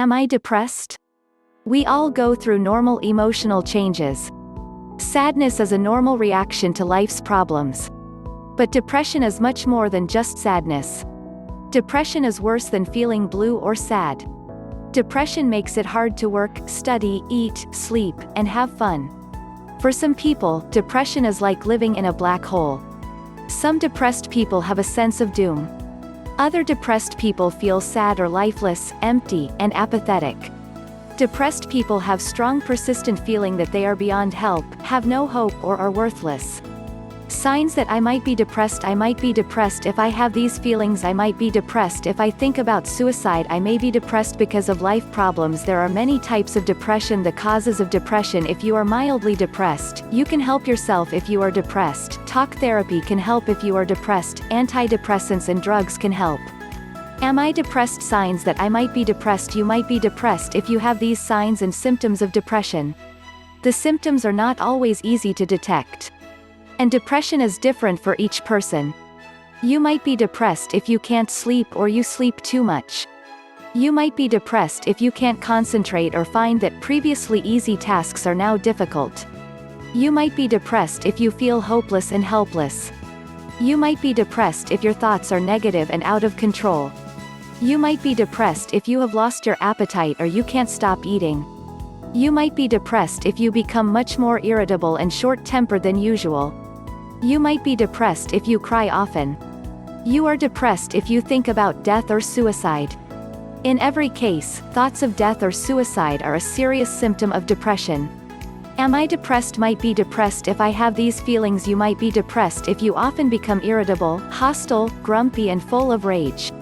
Am I depressed? We all go through normal emotional changes. Sadness is a normal reaction to life's problems. But depression is much more than just sadness. Depression is worse than feeling blue or sad. Depression makes it hard to work, study, eat, sleep, and have fun. For some people, depression is like living in a black hole. Some depressed people have a sense of doom. Other depressed people feel sad or lifeless, empty, and apathetic. Depressed people have strong persistent feeling that they are beyond help, have no hope or are worthless. Signs that I might be depressed. I might be depressed if I have these feelings. I might be depressed if I think about suicide. I may be depressed because of life problems. There are many types of depression. The causes of depression. If you are mildly depressed, you can help yourself if you are depressed. Talk therapy can help if you are depressed. Antidepressants and drugs can help. Am I depressed? Signs that I might be depressed. You might be depressed if you have these signs and symptoms of depression. The symptoms are not always easy to detect. And depression is different for each person. You might be depressed if you can't sleep or you sleep too much. You might be depressed if you can't concentrate or find that previously easy tasks are now difficult. You might be depressed if you feel hopeless and helpless. You might be depressed if your thoughts are negative and out of control. You might be depressed if you have lost your appetite or you can't stop eating. You might be depressed if you become much more irritable and short-tempered than usual. You might be depressed if you cry often. You are depressed if you think about death or suicide. In every case, thoughts of death or suicide are a serious symptom of depression. Am I depressed? Might be depressed if I have these feelings. You might be depressed if you often become irritable, hostile, grumpy and full of rage.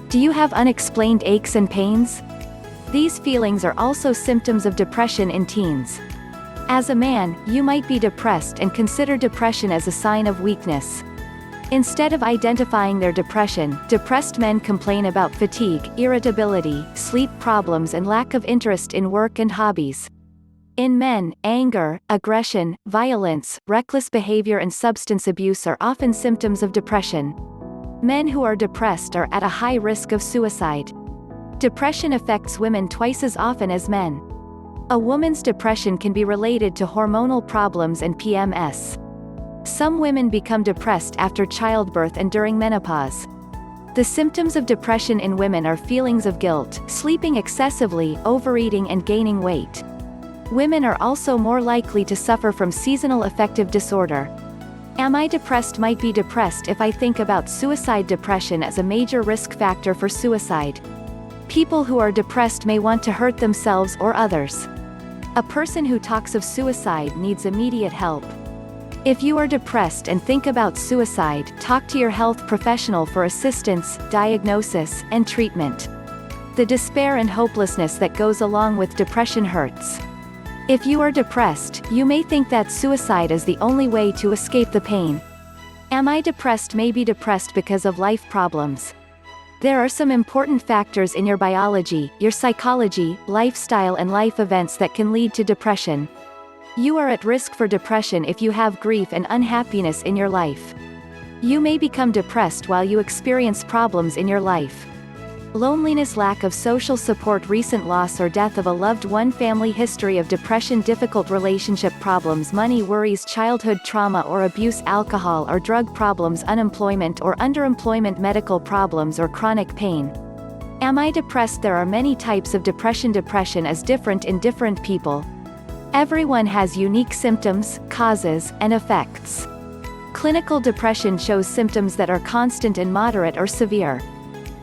Do you have unexplained aches and pains? These feelings are also symptoms of depression in teens. As a man, you might be depressed and consider depression as a sign of weakness. Instead of identifying their depression, depressed men complain about fatigue, irritability, sleep problems and lack of interest in work and hobbies. In men, anger, aggression, violence, reckless behavior and substance abuse are often symptoms of depression. Men who are depressed are at a high risk of suicide. Depression affects women twice as often as men. A woman's depression can be related to hormonal problems and PMS. Some women become depressed after childbirth and during menopause. The symptoms of depression in women are feelings of guilt, sleeping excessively, overeating and gaining weight. Women are also more likely to suffer from seasonal affective disorder. Am I depressed? Might be depressed if I think about suicide. Depression is a major risk factor for suicide. People who are depressed may want to hurt themselves or others. A person who talks of suicide needs immediate help. If you are depressed and think about suicide, talk to your health professional for assistance, diagnosis, and treatment. The despair and hopelessness that goes along with depression hurts. If you are depressed, you may think that suicide is the only way to escape the pain. Am I depressed? May be depressed because of life problems. There are some important factors in your biology, your psychology, lifestyle and life events that can lead to depression. You are at risk for depression if you have grief and unhappiness in your life. You may become depressed while you experience problems in your life. Loneliness, lack of social support, recent loss or death of a loved one, family history of depression, difficult relationship problems, money worries, childhood trauma or abuse, alcohol or drug problems, unemployment or underemployment, medical problems or chronic pain. Am I depressed? There are many types of depression. Depression is different in different people. Everyone has unique symptoms, causes, and effects. Clinical depression shows symptoms that are constant and moderate or severe.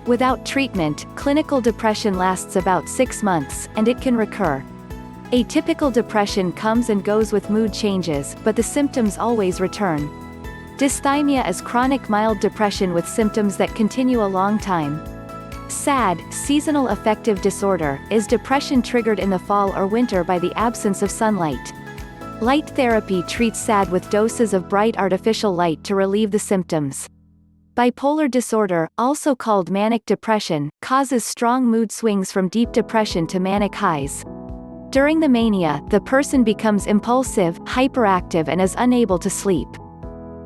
Without treatment, clinical depression lasts about 6 months, and it can recur. Atypical depression comes and goes with mood changes, but the symptoms always return. Dysthymia is chronic mild depression with symptoms that continue a long time. SAD, seasonal affective disorder, is depression triggered in the fall or winter by the absence of sunlight. Light therapy treats SAD with doses of bright artificial light to relieve the symptoms. Bipolar disorder, also called manic depression, causes strong mood swings from deep depression to manic highs. During the mania, the person becomes impulsive, hyperactive and is unable to sleep.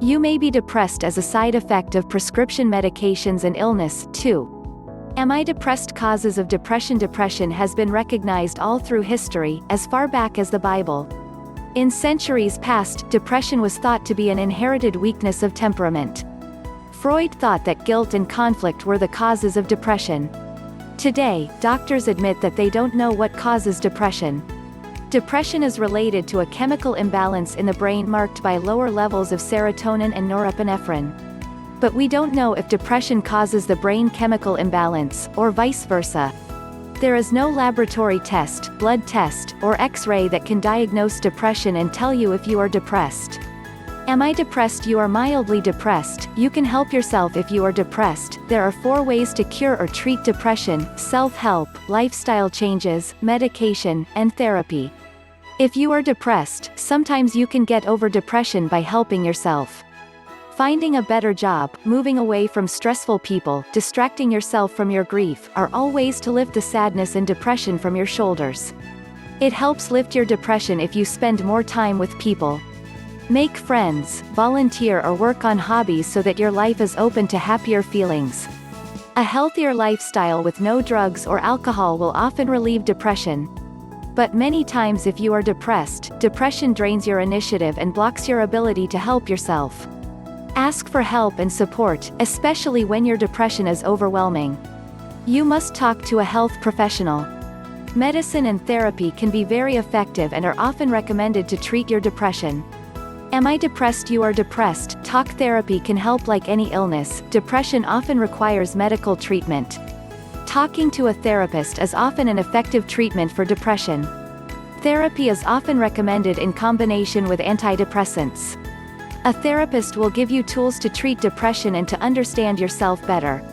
You may be depressed as a side effect of prescription medications and illness, too. Am I depressed? Causes of depression. Depression has been recognized all through history, as far back as the Bible. In centuries past, depression was thought to be an inherited weakness of temperament. Freud thought that guilt and conflict were the causes of depression. Today, doctors admit that they don't know what causes depression. Depression is related to a chemical imbalance in the brain marked by lower levels of serotonin and norepinephrine. But we don't know if depression causes the brain chemical imbalance, or vice versa. There is no laboratory test, blood test, or X-ray that can diagnose depression and tell you if you are depressed. Am I depressed? You are mildly depressed. You can help yourself if you are depressed. There are 4 ways to cure or treat depression: self-help, lifestyle changes, medication, and therapy. If you are depressed, sometimes you can get over depression by helping yourself. Finding a better job, moving away from stressful people, distracting yourself from your grief, are all ways to lift the sadness and depression from your shoulders. It helps lift your depression if you spend more time with people. Make friends, volunteer or work on hobbies so that your life is open to happier feelings. A healthier lifestyle with no drugs or alcohol will often relieve depression. But many times if you are depressed, depression drains your initiative and blocks your ability to help yourself. Ask for help and support, especially when your depression is overwhelming. You must talk to a health professional. Medicine and therapy can be very effective and are often recommended to treat your depression. Am I depressed? You are depressed. Talk therapy can help. Like any illness, depression often requires medical treatment. Talking to a therapist is often an effective treatment for depression. Therapy is often recommended in combination with antidepressants. A therapist will give you tools to treat depression and to understand yourself better.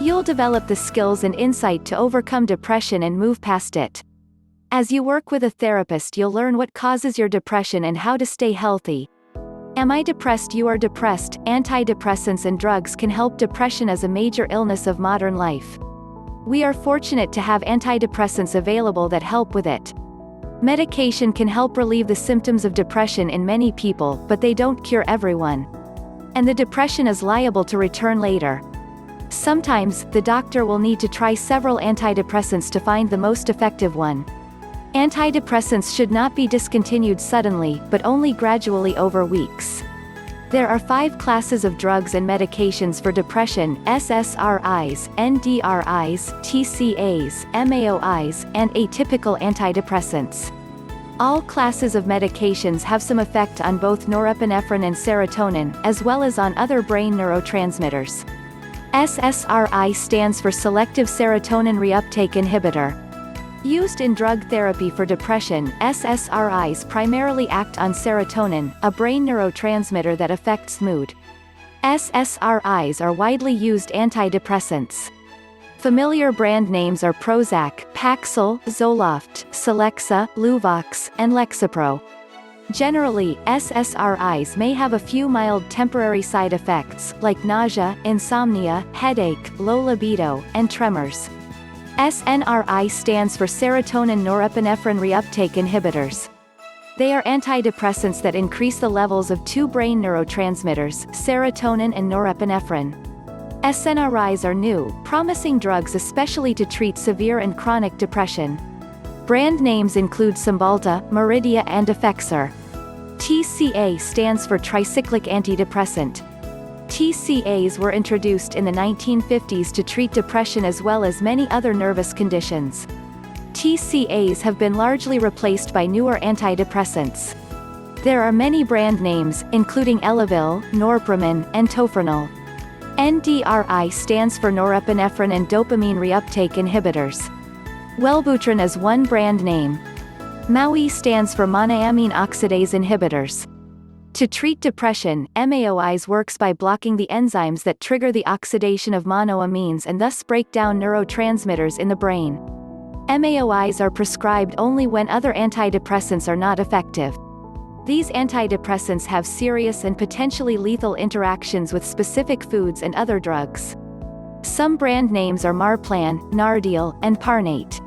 You'll develop the skills and insight to overcome depression and move past it. As you work with a therapist, you'll learn what causes your depression and how to stay healthy. Am I depressed? You are depressed. Antidepressants and drugs can help depression as a major illness of modern life. We are fortunate to have antidepressants available that help with it. Medication can help relieve the symptoms of depression in many people, but they don't cure everyone. And the depression is liable to return later. Sometimes, the doctor will need to try several antidepressants to find the most effective one. Antidepressants should not be discontinued suddenly, but only gradually over weeks. There are 5 classes of drugs and medications for depression: SSRIs, NDRIs, TCAs, MAOIs, and atypical antidepressants. All classes of medications have some effect on both norepinephrine and serotonin, as well as on other brain neurotransmitters. SSRI stands for selective serotonin reuptake inhibitor. Used in drug therapy for depression, SSRIs primarily act on serotonin, a brain neurotransmitter that affects mood. SSRIs are widely used antidepressants. Familiar brand names are Prozac, Paxil, Zoloft, Celexa, Luvox, and Lexapro. Generally, SSRIs may have a few mild temporary side effects, like nausea, insomnia, headache, low libido, and tremors. SNRI stands for serotonin norepinephrine reuptake inhibitors. They are antidepressants that increase the levels of 2 brain neurotransmitters, serotonin and norepinephrine. SNRIs are new, promising drugs especially to treat severe and chronic depression. Brand names include Cymbalta, Meridia and Effexor. TCA stands for tricyclic antidepressant. TCAs were introduced in the 1950s to treat depression as well as many other nervous conditions. TCAs have been largely replaced by newer antidepressants. There are many brand names, including Elavil, Norepinephrine, and Tofranil. NDRI stands for norepinephrine and dopamine reuptake inhibitors. Wellbutrin is one brand name. MAOI stands for monoamine oxidase inhibitors. To treat depression, MAOIs works by blocking the enzymes that trigger the oxidation of monoamines and thus break down neurotransmitters in the brain. MAOIs are prescribed only when other antidepressants are not effective. These antidepressants have serious and potentially lethal interactions with specific foods and other drugs. Some brand names are Marplan, Nardil, and Parnate.